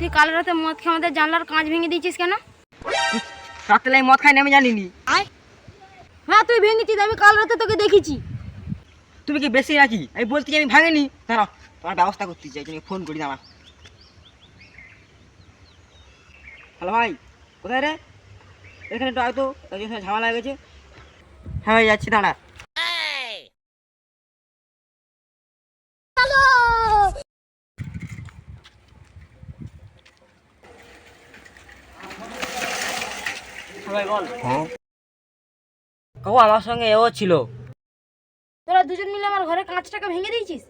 তুই কাল রাতে মদ খেয়ে আমাদের জানলার কাঁচ ভেঙে দিয়েছিস কেন? রাত্রে আমি মদ খাইনি, আমি জানিনি। হ্যাঁ তুই ভেঙেছিস, আমি কাল রাতে তোকে দেখেছি। তুমি কি বেশি নাকি? আমি বলতে আমি ভাঙিনি। দাঁড়াও, তোমার ব্যবস্থা করতে চাই, তুমি ফোন করি দাঁড়া। হ্যালো ভাই, কোথায় রে? এখানে একটু আয় তো, ঝামেলা হয়ে গেছে। হ্যাঁ ভাই, যাচ্ছি, দাঁড়া। ভাই বল। কাকু আমার সঙ্গে এও ছিল। তোরা দুজন মিলে আমার ঘরে কাঁচটাকে ভেঙে দিয়েছিস।